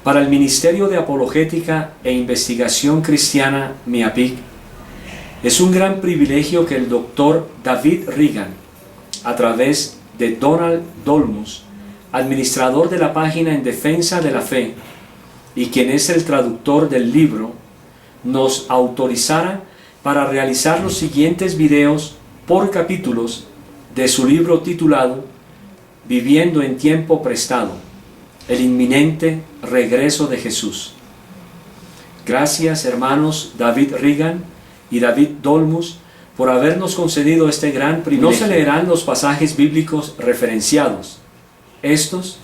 Para el Ministerio de Apologética e Investigación Cristiana, MIAPIC, es un gran privilegio que el Dr. David Reagan, a través de Donald Dolmus, administrador de la página En Defensa de la Fe, y quien es el traductor del libro, nos autorizara para realizar los siguientes videos por capítulos de su libro titulado Viviendo en tiempo prestado, el inminente regreso de Jesús. Gracias, hermanos David Reagan y David Dolmus, por habernos concedido este gran privilegio. No se leerán los pasajes bíblicos referenciados. Estos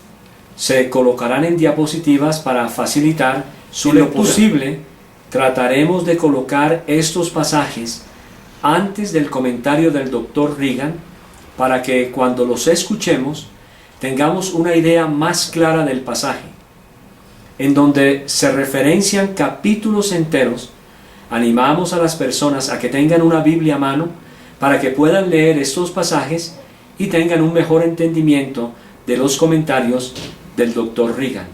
se colocarán en diapositivas para facilitar su lectura. En lo posible, trataremos de colocar estos pasajes antes del comentario del Dr. Reagan, para que cuando los escuchemos tengamos una idea más clara del pasaje, en donde se referencian capítulos enteros. Animamos a las personas a que tengan una Biblia a mano para que puedan leer estos pasajes y tengan un mejor entendimiento de los comentarios del Dr. Reagan.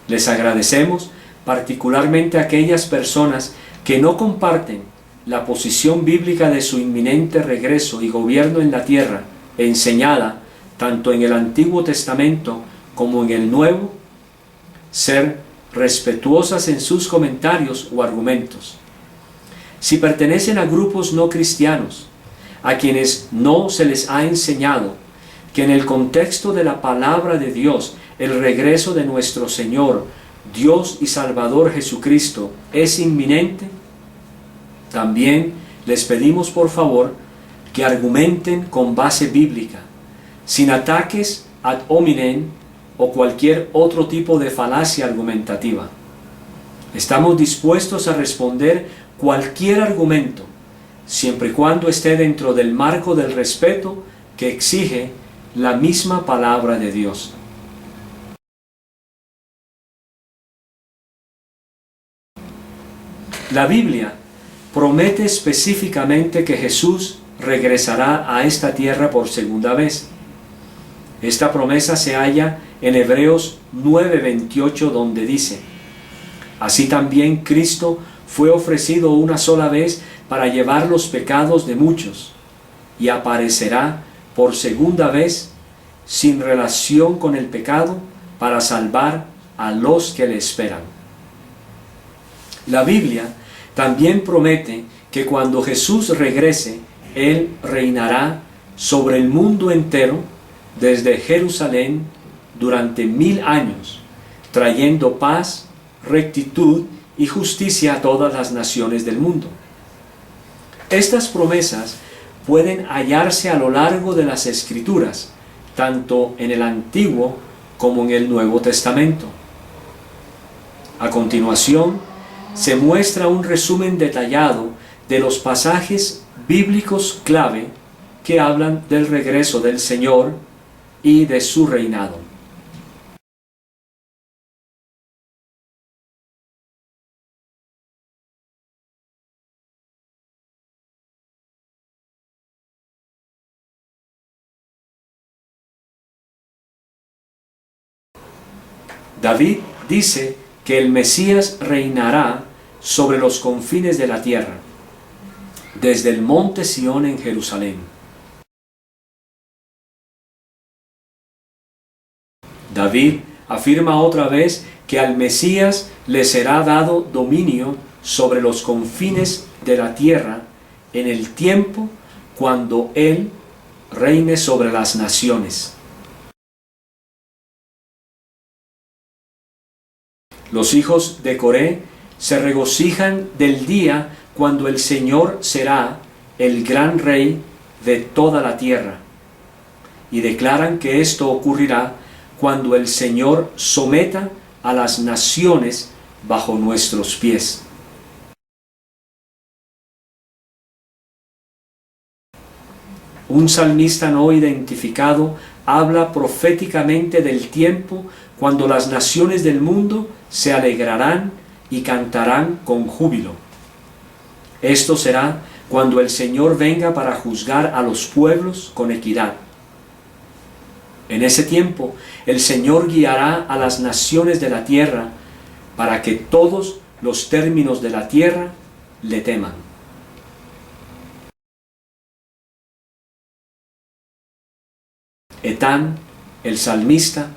Les agradecemos particularmente a aquellas personas que no comparten la posición bíblica de su inminente regreso y gobierno en la tierra, enseñada tanto en el Antiguo Testamento como en el Nuevo, ser respetuosas en sus comentarios o argumentos. Si pertenecen a grupos no cristianos, a quienes no se les ha enseñado que en el contexto de la palabra de Dios, el regreso de nuestro Señor, Dios y Salvador Jesucristo es inminente, también les pedimos por favor que argumenten con base bíblica, sin ataques ad hominem o cualquier otro tipo de falacia argumentativa. Estamos dispuestos a responder cualquier argumento, siempre y cuando esté dentro del marco del respeto que exige la misma palabra de Dios. La Biblia promete específicamente que Jesús regresará a esta tierra por segunda vez. Esta promesa se halla en Hebreos 9:28, donde dice: así también Cristo fue ofrecido una sola vez para llevar los pecados de muchos, y aparecerá por segunda vez sin relación con el pecado para salvar a los que le esperan. La Biblia también promete que cuando Jesús regrese, Él reinará sobre el mundo entero desde Jerusalén durante 1000 años, trayendo paz, rectitud y justicia a todas las naciones del mundo. Estas promesas pueden hallarse a lo largo de las Escrituras, tanto en el Antiguo como en el Nuevo Testamento. A continuación, se muestra un resumen detallado de los pasajes bíblicos clave que hablan del regreso del Señor y de su reinado. David dice que el Mesías reinará sobre los confines de la tierra, desde el monte Sión en Jerusalén. David afirma otra vez que al Mesías le será dado dominio sobre los confines de la tierra en el tiempo cuando Él reine sobre las naciones. Los hijos de Coré se regocijan del día cuando el Señor será el gran rey de toda la tierra, y declaran que esto ocurrirá cuando el Señor someta a las naciones bajo nuestros pies. Un salmista no identificado habla proféticamente del tiempo cuando las naciones del mundo se alegrarán y cantarán con júbilo. Esto será cuando el Señor venga para juzgar a los pueblos con equidad. En ese tiempo el Señor guiará a las naciones de la tierra para que todos los términos de la tierra le teman. Etán, el salmista,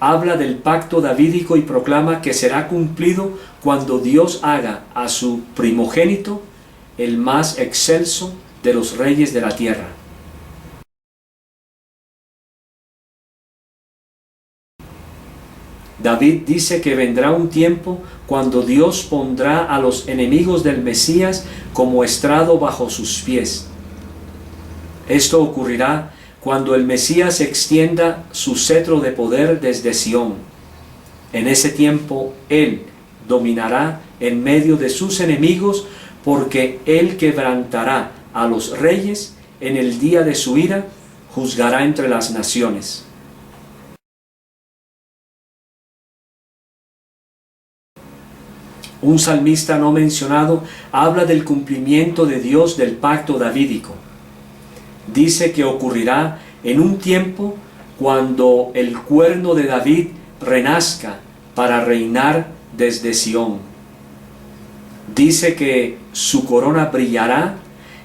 habla del pacto davídico y proclama que será cumplido cuando Dios haga a su primogénito el más excelso de los reyes de la tierra. David dice que vendrá un tiempo cuando Dios pondrá a los enemigos del Mesías como estrado bajo sus pies. Esto ocurrirá cuando el Mesías extienda su cetro de poder desde Sión. En ese tiempo Él dominará en medio de sus enemigos, porque Él quebrantará a los reyes en el día de su ira, juzgará entre las naciones. Un salmista no mencionado habla del cumplimiento de Dios del pacto davídico. Dice que ocurrirá en un tiempo cuando el cuerno de David renazca para reinar desde Sión. Dice que su corona brillará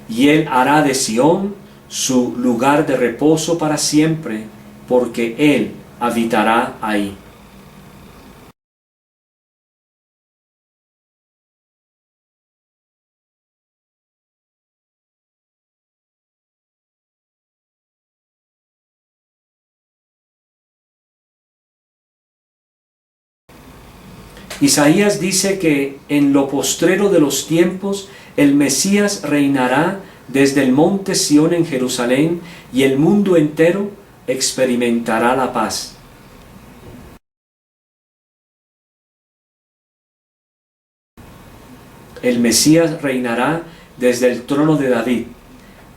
y él hará de Sión su lugar de reposo para siempre, porque él habitará ahí. Isaías dice que en lo postrero de los tiempos el Mesías reinará desde el monte Sión en Jerusalén y el mundo entero experimentará la paz. El Mesías reinará desde el trono de David,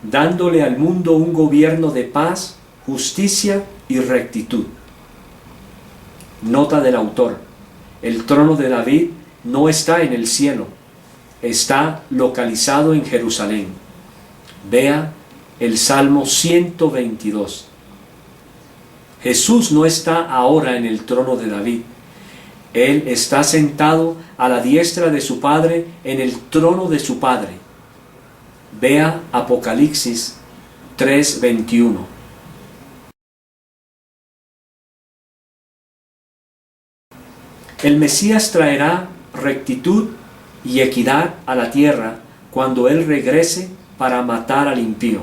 dándole al mundo un gobierno de paz, justicia y rectitud. Nota del autor: el trono de David no está en el cielo, está localizado en Jerusalén. Vea el Salmo 122. Jesús no está ahora en el trono de David. Él está sentado a la diestra de su Padre en el trono de su Padre. Vea Apocalipsis 3:21. El Mesías traerá rectitud y equidad a la tierra cuando Él regrese para matar al impío.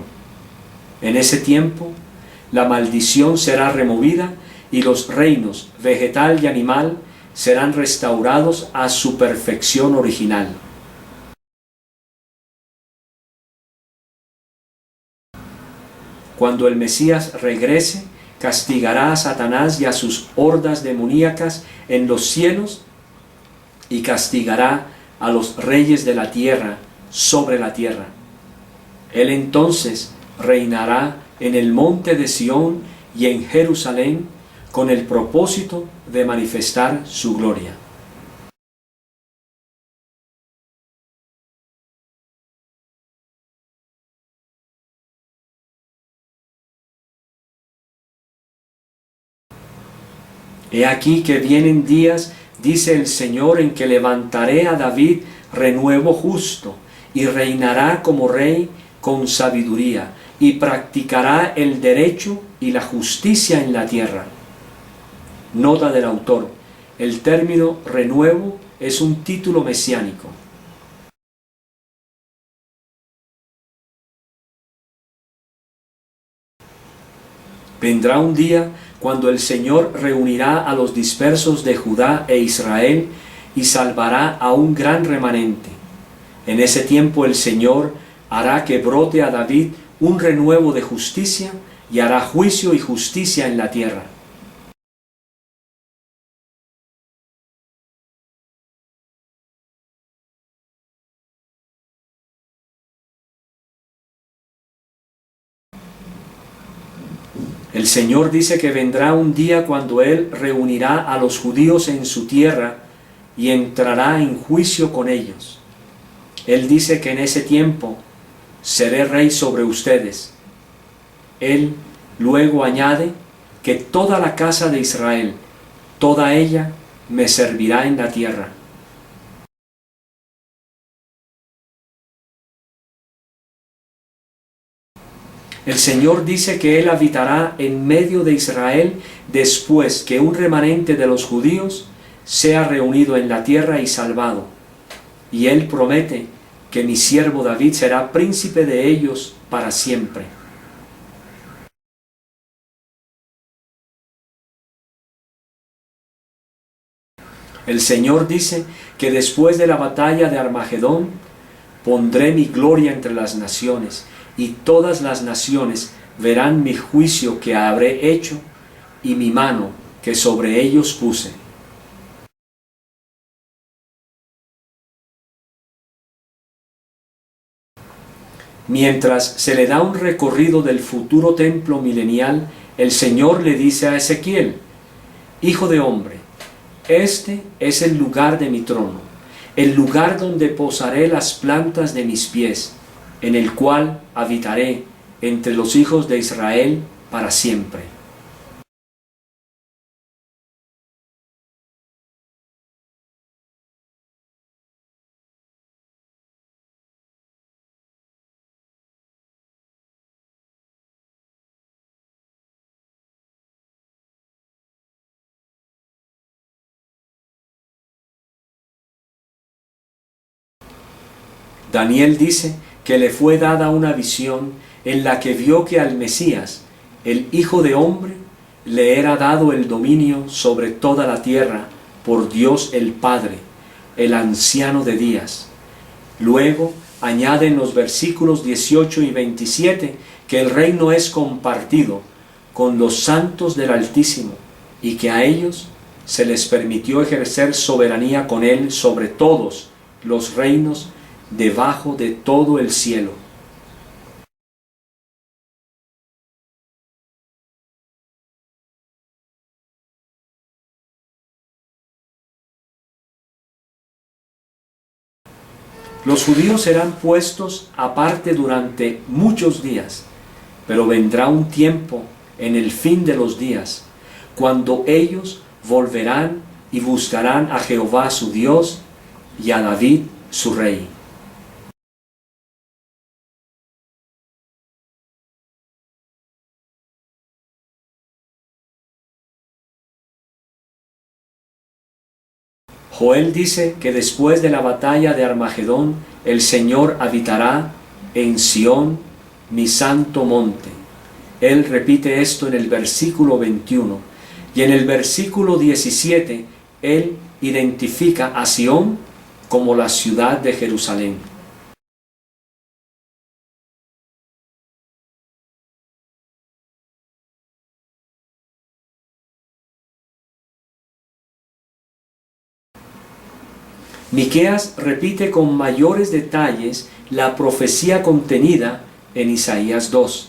En ese tiempo, la maldición será removida y los reinos vegetal y animal serán restaurados a su perfección original. Cuando el Mesías regrese, castigará a Satanás y a sus hordas demoníacas en los cielos y castigará a los reyes de la tierra sobre la tierra. Él entonces reinará en el monte de Sión y en Jerusalén con el propósito de manifestar su gloria. He aquí que vienen días, dice el Señor, en que levantaré a David renuevo justo, y reinará como rey con sabiduría, y practicará el derecho y la justicia en la tierra. Nota del autor: el término renuevo es un título mesiánico. Vendrá un día cuando el Señor reunirá a los dispersos de Judá e Israel y salvará a un gran remanente. En ese tiempo el Señor hará que brote a David un renuevo de justicia y hará juicio y justicia en la tierra. El Señor dice que vendrá un día cuando Él reunirá a los judíos en su tierra y entrará en juicio con ellos. Él dice que en ese tiempo seré rey sobre ustedes. Él luego añade: que toda la casa de Israel, toda ella, me servirá en la tierra. El Señor dice que Él habitará en medio de Israel después que un remanente de los judíos sea reunido en la tierra y salvado. Y Él promete que mi siervo David será príncipe de ellos para siempre. El Señor dice que después de la batalla de Armagedón, pondré mi gloria entre las naciones, y todas las naciones verán mi juicio que habré hecho y mi mano que sobre ellos puse. Mientras se le da un recorrido del futuro templo milenial, el Señor le dice a Ezequiel: Hijo de hombre, este es el lugar de mi trono, el lugar donde posaré las plantas de mis pies, en el cual habitaré entre los hijos de Israel para siempre. Daniel dice que le fue dada una visión en la que vio que al Mesías, el Hijo de Hombre, le era dado el dominio sobre toda la tierra por Dios el Padre, el anciano de días. Luego añade en los versículos 18 y 27 que el reino es compartido con los santos del Altísimo y que a ellos se les permitió ejercer soberanía con él sobre todos los reinos debajo de todo el cielo. Los judíos serán puestos aparte durante muchos días, pero vendrá un tiempo en el fin de los días, cuando ellos volverán y buscarán a Jehová su Dios y a David su rey. Joel dice que después de la batalla de Armagedón, el Señor habitará en Sión, mi santo monte. Él repite esto en el versículo 21. Y en el versículo 17, él identifica a Sión como la ciudad de Jerusalén. Miqueas repite con mayores detalles la profecía contenida en Isaías 2.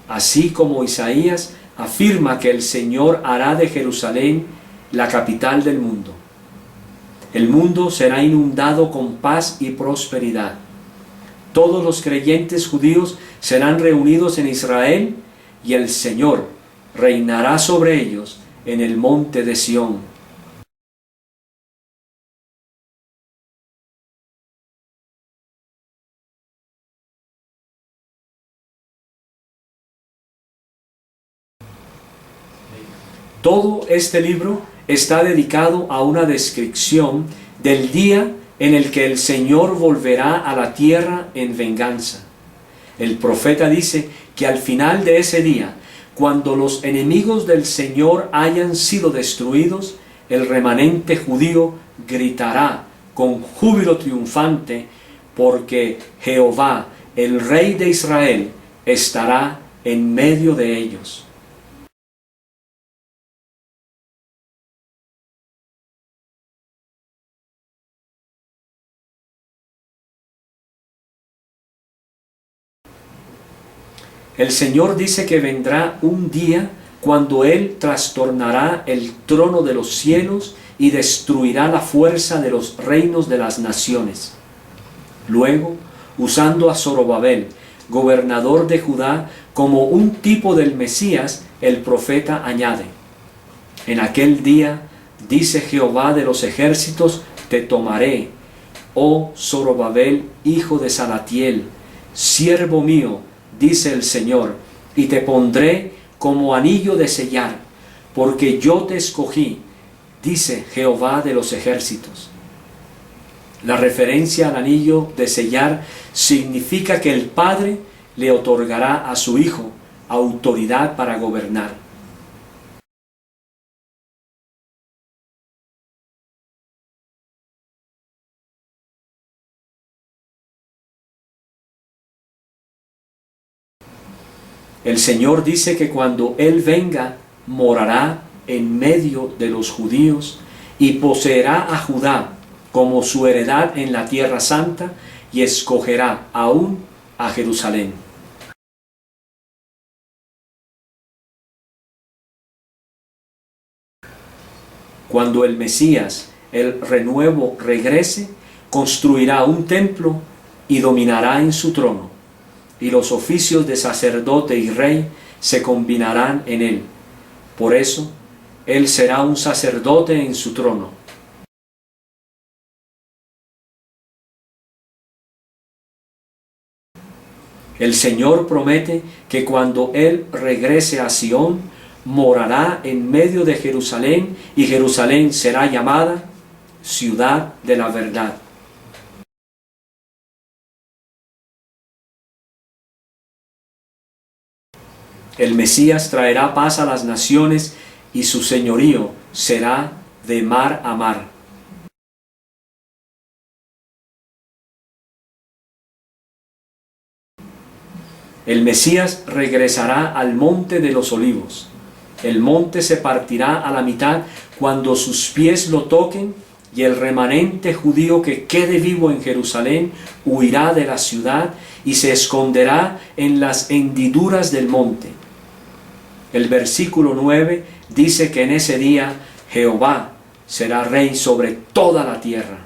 Así como Isaías afirma que el Señor hará de Jerusalén la capital del mundo. El mundo será inundado con paz y prosperidad. Todos los creyentes judíos serán reunidos en Israel y el Señor reinará sobre ellos en el monte de Sión. Todo este libro está dedicado a una descripción del día en el que el Señor volverá a la tierra en venganza. El profeta dice que al final de ese día, cuando los enemigos del Señor hayan sido destruidos, el remanente judío gritará con júbilo triunfante, porque Jehová, el Rey de Israel, estará en medio de ellos. El Señor dice que vendrá un día cuando Él trastornará el trono de los cielos y destruirá la fuerza de los reinos de las naciones. Luego, usando a Zorobabel, gobernador de Judá, Como un tipo del Mesías, el profeta añade: en aquel día, dice Jehová de los ejércitos, te tomaré, oh Zorobabel, hijo de Salatiel, siervo mío, dice el Señor, y te pondré como anillo de sellar, porque yo te escogí, dice Jehová de los ejércitos. La referencia al anillo de sellar significa que el Padre le otorgará a su Hijo autoridad para gobernar. El Señor dice que cuando Él venga, morará en medio de los judíos y poseerá a Judá como su heredad en la tierra santa y escogerá aún a Jerusalén. Cuando el Mesías, el renuevo, regrese, construirá un templo y dominará en su trono, y los oficios de sacerdote y rey se combinarán en él. Por eso, él será un sacerdote en su trono. El Señor promete que cuando Él regrese a Sión, morará en medio de Jerusalén, y Jerusalén será llamada Ciudad de la Verdad. El Mesías traerá paz a las naciones, y su señorío será de mar a mar. El Mesías regresará al monte de los olivos. El monte se partirá a la mitad cuando sus pies lo toquen, y el remanente judío que quede vivo en Jerusalén huirá de la ciudad y se esconderá en las hendiduras del monte. El versículo 9 dice que en ese día Jehová será rey sobre toda la tierra.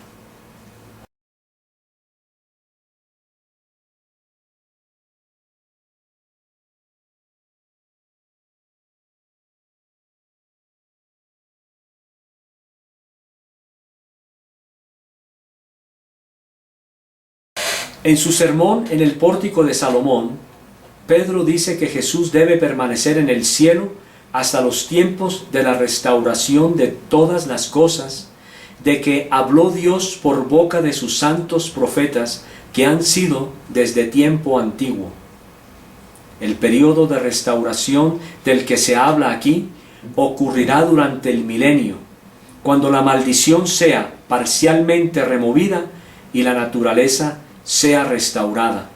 En su sermón en el pórtico de Salomón, Pedro dice que Jesús debe permanecer en el cielo hasta los tiempos de la restauración de todas las cosas, de que habló Dios por boca de sus santos profetas que han sido desde tiempo antiguo. El periodo de restauración del que se habla aquí ocurrirá durante el milenio, cuando la maldición sea parcialmente removida y la naturaleza sea restaurada.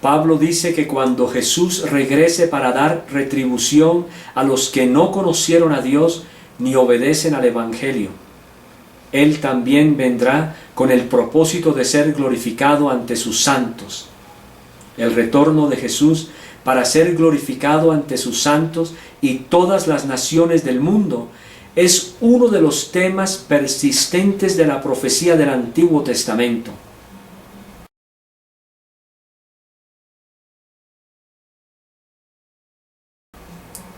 Pablo dice que cuando Jesús regrese para dar retribución a los que no conocieron a Dios ni obedecen al Evangelio, Él también vendrá con el propósito de ser glorificado ante sus santos. El retorno de Jesús para ser glorificado ante sus santos y todas las naciones del mundo es uno de los temas persistentes de la profecía del Antiguo Testamento.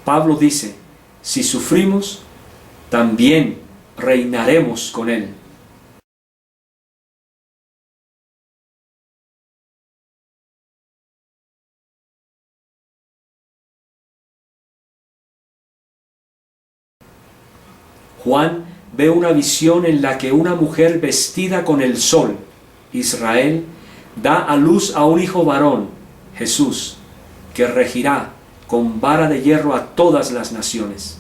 Pablo dice: si sufrimos, también reinaremos con Él. Juan ve una visión en la que una mujer vestida con el sol, Israel, da a luz a un hijo varón, Jesús, que regirá con vara de hierro a todas las naciones.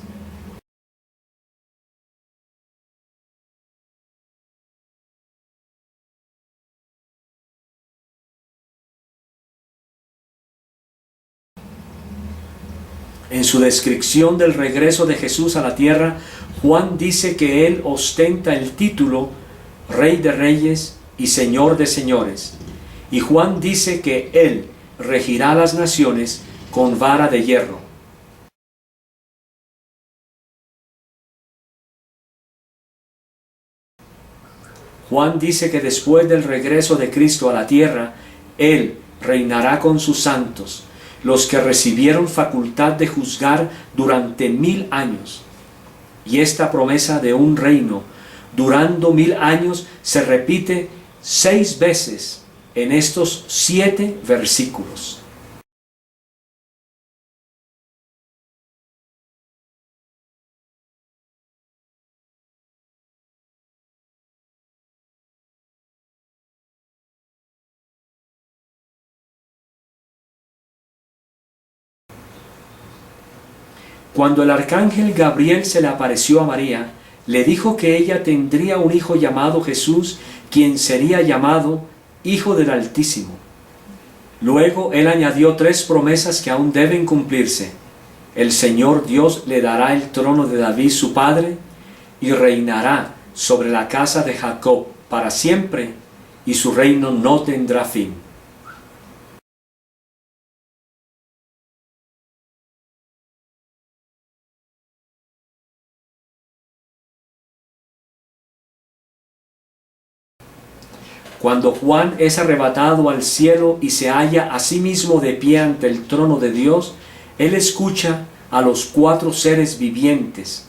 En su descripción del regreso de Jesús a la tierra, Juan dice que Él ostenta el título Rey de Reyes y Señor de Señores. Y Juan dice que Él regirá las naciones con vara de hierro. Juan dice que después del regreso de Cristo a la tierra, Él reinará con sus santos, los que recibieron facultad de juzgar durante 1000 años. Y esta promesa de un reino durando 1000 años se repite 6 veces en estos 7 versículos. Cuando el arcángel Gabriel se le apareció a María, le dijo que ella tendría un hijo llamado Jesús, quien sería llamado Hijo del Altísimo. Luego él añadió 3 promesas que aún deben cumplirse. El Señor Dios le dará el trono de David su padre, y reinará sobre la casa de Jacob para siempre, y su reino no tendrá fin. Cuando Juan es arrebatado al cielo y se halla a sí mismo de pie ante el trono de Dios, él escucha a los 4 seres vivientes,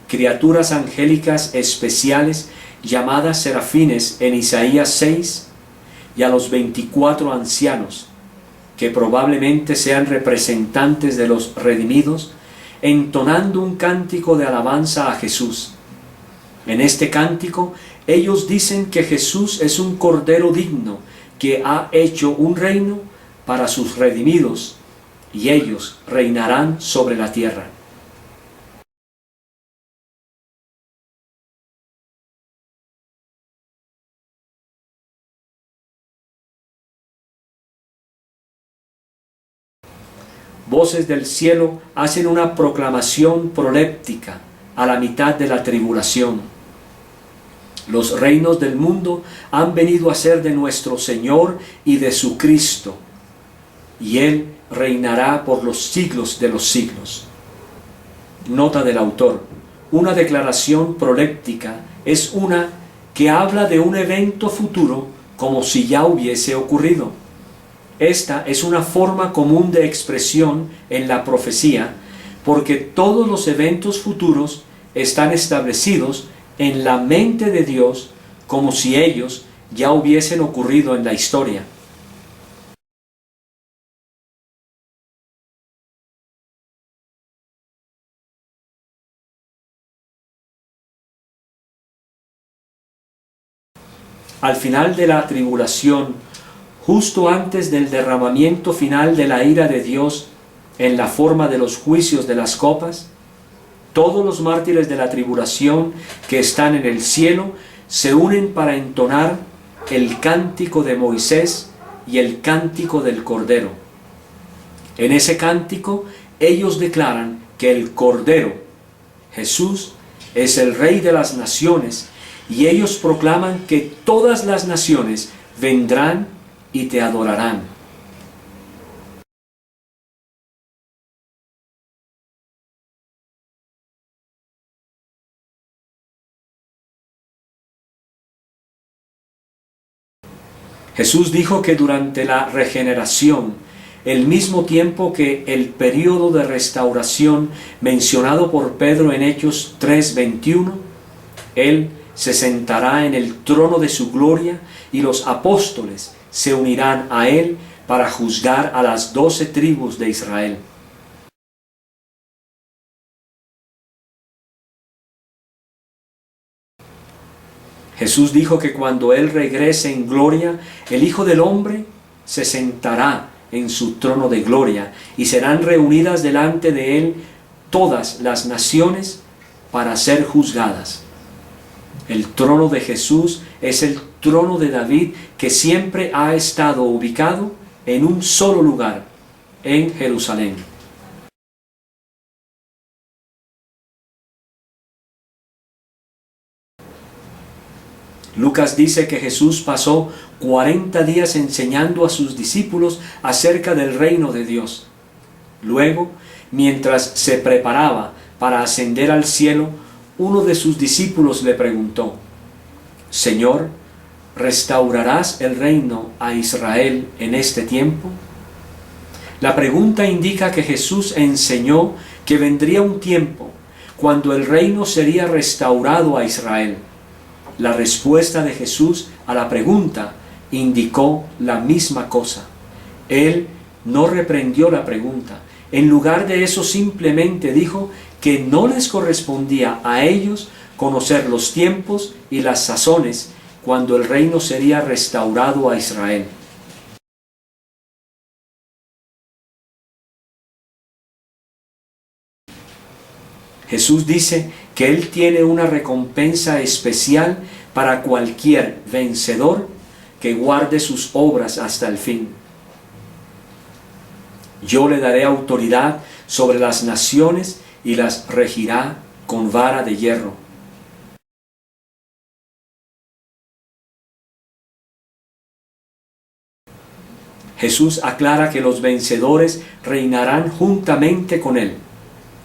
criaturas angélicas especiales llamadas serafines en Isaías 6, y a los 24 ancianos, que probablemente sean representantes de los redimidos, entonando un cántico de alabanza a Jesús. En este cántico, ellos dicen que Jesús es un Cordero digno, que ha hecho un reino para sus redimidos, y ellos reinarán sobre la tierra. Voces del cielo hacen una proclamación proléptica a la mitad de la tribulación. Los reinos del mundo han venido a ser de nuestro Señor y de su Cristo, y Él reinará por los siglos de los siglos. Nota del autor: una declaración proléptica es una que habla de un evento futuro como si ya hubiese ocurrido. Esta es una forma común de expresión en la profecía, porque todos los eventos futuros están establecidos en la mente de Dios como si ellos ya hubiesen ocurrido en la historia. Al final de la tribulación, justo antes del derramamiento final de la ira de Dios en la forma de los juicios de las copas, todos los mártires de la tribulación que están en el cielo se unen para entonar el cántico de Moisés y el cántico del Cordero. En ese cántico ellos declaran que el Cordero, Jesús, es el Rey de las naciones, y ellos proclaman que todas las naciones vendrán y te adorarán. Jesús dijo que durante la regeneración, el mismo tiempo que el período de restauración mencionado por Pedro en Hechos 3:21, Él se sentará en el trono de su gloria y los apóstoles se unirán a Él para juzgar a las 12 tribus de Israel. Jesús dijo que cuando Él regrese en gloria, el Hijo del Hombre se sentará en su trono de gloria y serán reunidas delante de Él todas las naciones para ser juzgadas. El trono de Jesús es el trono de David, que siempre ha estado ubicado en un solo lugar, en Jerusalén. Lucas dice que Jesús pasó 40 días enseñando a sus discípulos acerca del reino de Dios. Luego, mientras se preparaba para ascender al cielo, uno de sus discípulos le preguntó: Señor, ¿restaurarás el reino a Israel en este tiempo? La pregunta indica que Jesús enseñó que vendría un tiempo cuando el reino sería restaurado a Israel. La respuesta de Jesús a la pregunta indicó la misma cosa. Él no reprendió la pregunta. En lugar de eso, simplemente dijo que no les correspondía a ellos conocer los tiempos y las sazones cuando el reino sería restaurado a Israel. Jesús dice que Él tiene una recompensa especial para cualquier vencedor que guarde sus obras hasta el fin. Yo le daré autoridad sobre las naciones y las regirá con vara de hierro. Jesús aclara que los vencedores reinarán juntamente con Él.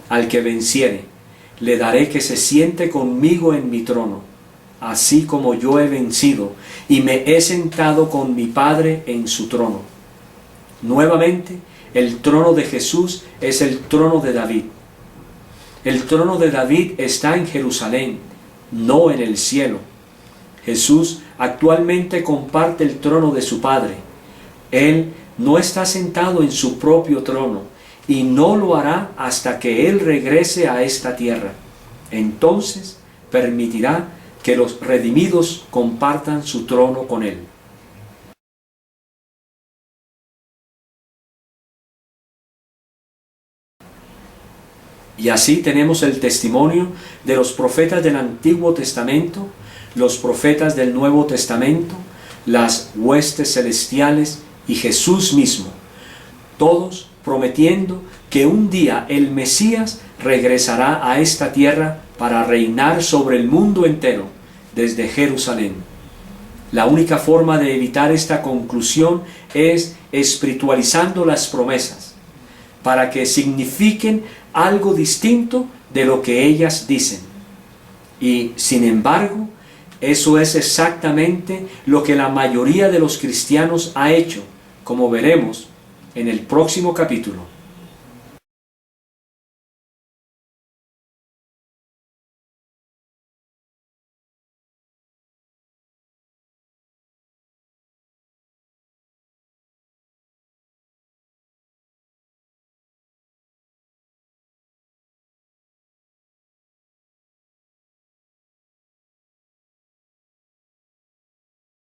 Al que venciere, le daré que se siente conmigo en mi trono, así como yo he vencido y me he sentado con mi Padre en su trono. Nuevamente, el trono de Jesús es el trono de David. El trono de David está en Jerusalén, no en el cielo. Jesús actualmente comparte el trono de su Padre. Él no está sentado en su propio trono y no lo hará hasta que Él regrese a esta tierra. Entonces permitirá que los redimidos compartan su trono con Él. Y así tenemos el testimonio de los profetas del Antiguo Testamento, los profetas del Nuevo Testamento, las huestes celestiales y Jesús mismo, todos prometiendo que un día el Mesías regresará a esta tierra para reinar sobre el mundo entero desde Jerusalén. La única forma de evitar esta conclusión es espiritualizando las promesas, para que signifiquen algo distinto de lo que ellas dicen. Y, sin embargo, eso es exactamente lo que la mayoría de los cristianos ha hecho, como veremos en el próximo capítulo.